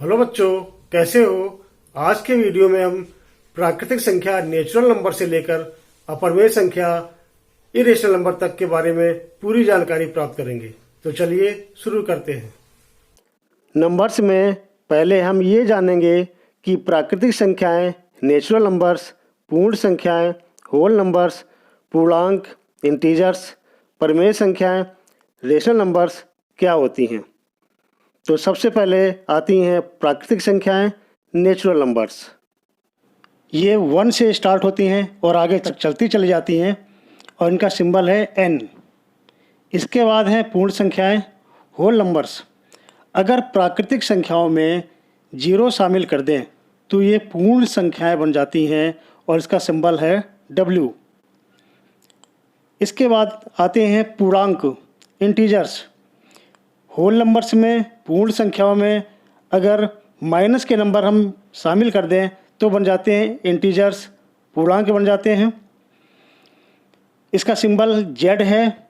Hello बच्चों, कैसे हो। आज के वीडियो में हम प्राकृतिक संख्या नेचुरल नंबर से लेकर अपरिमेय संख्या इरेशनल नंबर तक के बारे में पूरी जानकारी प्राप्त करेंगे। तो चलिए शुरू करते हैं। नंबर्स में पहले हम ये जानेंगे कि प्राकृतिक संख्याएं, नेचुरल नंबर्स, पूर्ण संख्याएं, होल नंबर्स, पूर्णांक, इंटीजर्स, परिमेय संख्याएं, रेशनल नंबर्स क्या होती हैं। तो सबसे पहले आती हैं प्राकृतिक संख्याएं, नेचुरल नंबर्स। ये 1 से स्टार्ट होती हैं और आगे तक चलती चली जाती हैं और इनका सिंबल है n। इसके बाद हैं पूर्ण संख्याएं, होल नंबर्स। अगर प्राकृतिक संख्याओं में 0 शामिल कर दें तो ये पूर्ण संख्याएं बन जाती हैं और इसका सिंबल है w। इसके बाद आते हैं पूर्णांक, इंटीजर्स। होल नंबर्स में, पूर्ण संख्याओं में अगर माइनस के नंबर हम शामिल कर दें तो बन जाते हैं इंटीजर्स, पूर्णांक बन जाते हैं। इसका सिंबल Z है।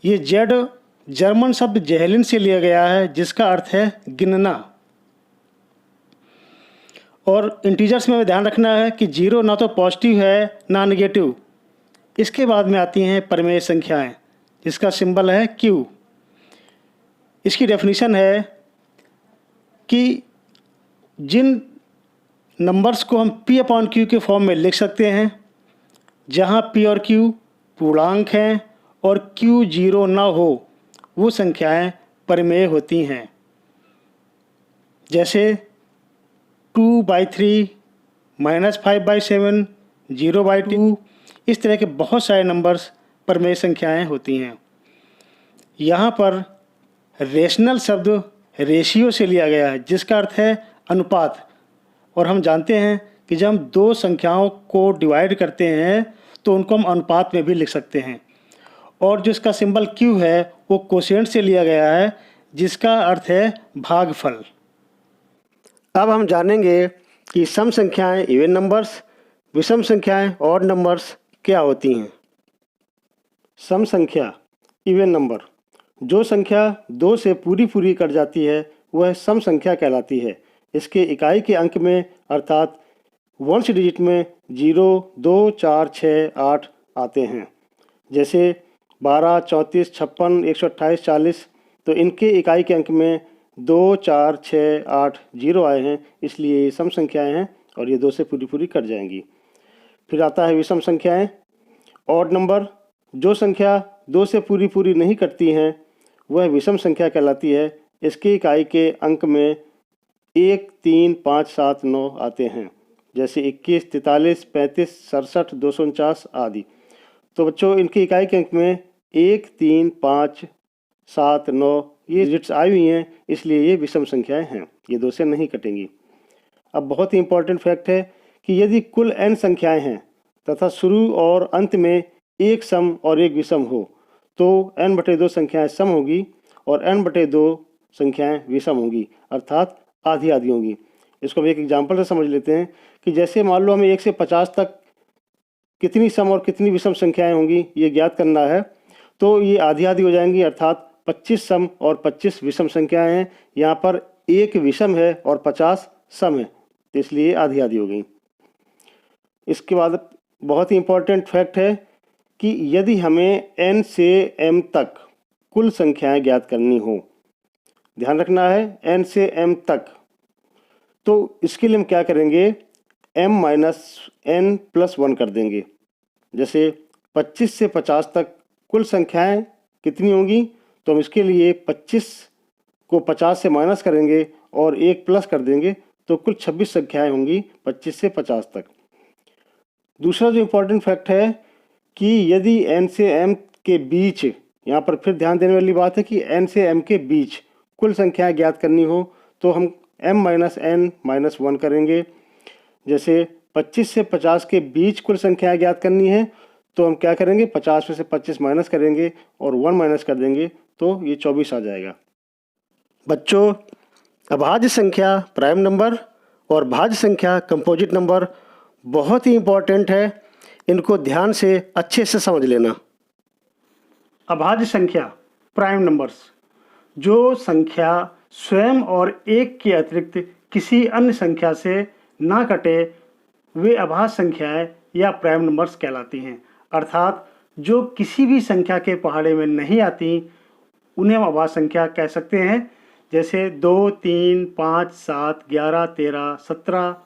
ये Z जर्मन शब्द जेहलिन से लिया गया है जिसका अर्थ है गिनना। और इंटीजर्स में ध्यान रखना है कि 0 ना तो पॉजिटिव है ना नेगेटिव। इसके बाद में आती हैं परिमेय संख्याएं जिसका सिंबल है Q। इसकी डेफिनेशन है कि जिन नंबर्स को हम P/Q के फॉर्म में लिख सकते हैं, जहां P और Q पूर्णांक हैं और Q 0 ना हो, वो संख्याएं परिमेय होती हैं। जैसे 2/3, -5/7, 0/2, इस तरह के बहुत सारे नंबर्स परिमेय संख्याएं होती हैं। यहाँ पर रेशनल शब्द रेशियो से लिया गया है जिसका अर्थ है अनुपात। और हम जानते हैं कि जब हम दो संख्याओं को डिवाइड करते हैं तो उनको हम अनुपात में भी लिख सकते हैं। और जो इसका सिंबल Q है वो कोशेंट से लिया गया है जिसका अर्थ है भागफल। अब हम जानेंगे कि सम संख्याएं इवन नंबर्स, विषम संख्याएं ऑड नंबर्स क्या होती हैं। सम संख्या इवन नंबर, जो संख्या 2 से पूरी कट जाती है वह सम संख्या कहलाती है। इसके इकाई के अंक में अर्थात वंश डिजिट में 0, 2, 4, 6, 8 आते हैं। जैसे 12, 34, 56, 128, 40। तो इनके इकाई के अंक में 2, 4, 6, 8, 0 आए हैं, इसलिए ये सम संख्याएं हैं और ये 2 से पूरी कट जाएंगी। फिर आता है विषम संख्याएं, ऑड नंबर। जो संख्या 2 से पूरी नहीं कटती हैं वह विषम संख्या कहलाती है। इसके इकाई के अंक में 1, 3, 5, 7, 9 आते हैं। जैसे 21, 43, 35, 67, 249 आदि। तो बच्चों इनके इकाई के अंक में 1, 3, 5, 7, 9 ये डिजिट्स आई हुई हैं, इसलिए ये विषम संख्याएं हैं, ये 2 से नहीं कटेंगी। अब बहुत ही इंपॉर्टेंट फैक्ट है कि यदि कुल n संख्याएं हैं तथा शुरू और अंत में एक सम और एक विषम हो तो n/2 संख्याएं सम होगी और n/2 संख्याएं विषम होंगी, अर्थात आधी आधी होंगी। इसको हम एक एग्जाम्पल से समझ लेते हैं कि जैसे मान लो हमें 1 से 50 तक कितनी सम और कितनी विषम संख्याएं होंगी ये ज्ञात करना है। तो ये आधी आधी हो जाएंगी, अर्थात 25 सम और 25 विषम संख्याएं हैं। यहाँ पर 1 विषम है और 50 सम है, तो इसलिए आधी आधी हो गई। इसके बाद बहुत ही इंपॉर्टेंट फैक्ट है कि यदि हमें n से m तक कुल संख्याएं ज्ञात करनी हो, ध्यान रखना है n से m तक, तो इसके लिए हम क्या करेंगे, m-n+1 कर देंगे। जैसे 25 से 50 तक कुल संख्याएं कितनी होंगी, तो हम इसके लिए 25 को 50 से माइनस करेंगे और 1 प्लस कर देंगे, तो कुल 26 संख्याएं होंगी 25 से 50 तक। दूसरा जो इम्पोर्टेंट फैक्ट है कि यदि n से m के बीच, यहाँ पर फिर ध्यान देने वाली बात है कि n से m के बीच कुल संख्याएं ज्ञात करनी हो तो हम m-n-1 करेंगे। जैसे 25 से 50 के बीच कुल संख्याएं ज्ञात करनी है तो हम क्या करेंगे, 50 में से 25 माइनस करेंगे और 1 माइनस कर देंगे, तो ये 24 आ जाएगा। बच्चों, अभाज्य संख्या प्राइम नंबर और भाज्य संख्या कंपोजिट नंबर बहुत ही इम्पोर्टेंट है, इनको ध्यान से अच्छे से समझ लेना। अभाज्य संख्या प्राइम नंबर्स, जो संख्या स्वयं और 1 के अतिरिक्त किसी अन्य संख्या से ना कटे वे अभाज्य संख्याएं या प्राइम नंबर्स कहलाती हैं। अर्थात जो किसी भी संख्या के पहाड़े में नहीं आती उन्हें हम अभाज्य संख्या कह सकते हैं। जैसे 2, 3, 5, 7, 11, 13, 17,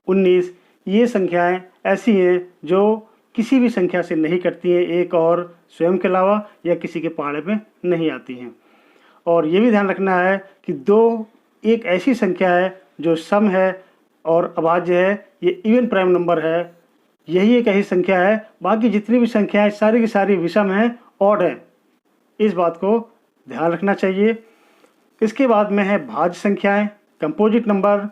19 ये संख्याएं ऐसी हैं जो किसी भी संख्या से नहीं कटती हैं, एक और स्वयं के अलावा या किसी के पहाड़े में नहीं आती हैं। और ये भी ध्यान रखना है कि 2 एक ऐसी संख्या है जो सम है और अभाज्य है, ये इवन प्राइम नंबर है। यही एक ऐसी संख्या है, बाकी जितनी भी संख्याएं सारी की सारी विषम हैं, ऑड हैं। इस बात को ध्यान रखना चाहिए। इसके बाद में है भाज्य संख्याएं, कंपोजिट नंबर।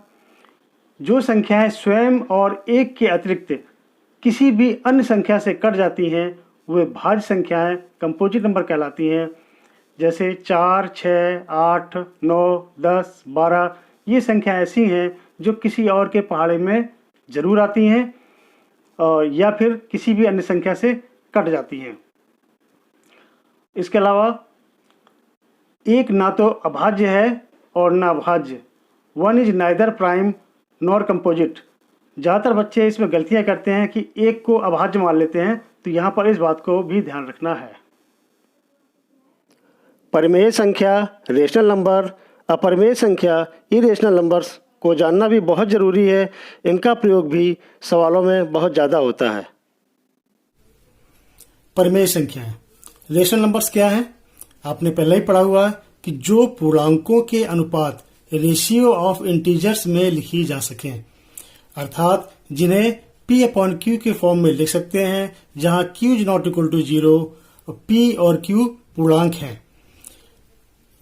जो संख्याएं स्वयं और 1 के अतिरिक्त किसी भी अन्य संख्या से कट जाती हैं वे भाज्य संख्याएं कंपोजिट नंबर कहलाती हैं। जैसे 4, 6, 8, 9, 10, 12 ये संख्या ऐसी हैं जो किसी और के पहाड़े में जरूर आती हैं या फिर किसी भी अन्य संख्या से कट जाती हैं। इसके अलावा एक ना तो अभाज्य है और ना भाज्य। 1 is neither prime nor composite. ज़्यादातर बच्चे इसमें गलतियां करते हैं कि एक को अभाज्य मान लेते हैं, तो यहाँ पर इस बात को भी ध्यान रखना है। परिमेय संख्या, रेशनल नंबर, अपरिमेय संख्या, इरेशनल नंबर्स को जानना भी बहुत ज़रूरी है। इनका प्रयोग भी सवालों में बहुत ज़्यादा होता है। परिमेय संख्याएं, रेशनल नंबर्स क्या है? आपने पहले ही पढ़ा हुआ है कि जो पूर्णांकों के अनुपात रेशियो ऑफ इंटीजर्स में लिखी जा सकें, अर्थात जिन्हें P/Q के फॉर्म में लिख सकते हैं, जहां Q is not equal to 0, P और Q पूर्णांक हैं।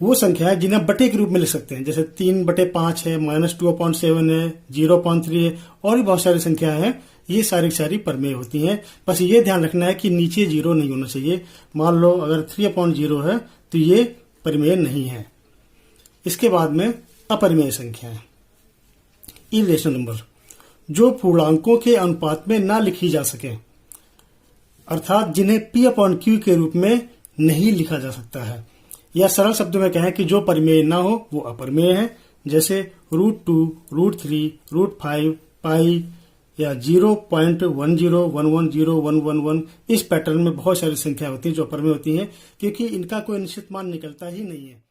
वो संख्या है जिन्हें बटे के रूप में लिख सकते हैं, जैसे 3/5 है, -2/7 है, 0.3 है, और भी बहुत सारी संख्याएं हैं। ये सारी परिमेय होती हैं। बस ये ध्यान रखना है कि नीचे 0 नहीं होना चाहिए। मान लो अगर 3/0 है तो ये परिमेय नहीं है। इसके बाद में अपरिमेय संख्याएं, इरेशनल नंबर, जो पूर्णांकों के अनुपात में ना लिखी जा सके, अर्थात जिन्हें P/Q के रूप में नहीं लिखा जा सकता है, या सरल शब्दों में कहें कि जो परिमेय ना हो वो अपरिमेय है। जैसे √2, √3, √5, पाई या 0.10110111। इस पैटर्न में बहुत सारी संख्या होती है जो अपरिमेय होती हैं, क्योंकि इनका कोई निश्चित मान निकलता ही नहीं है।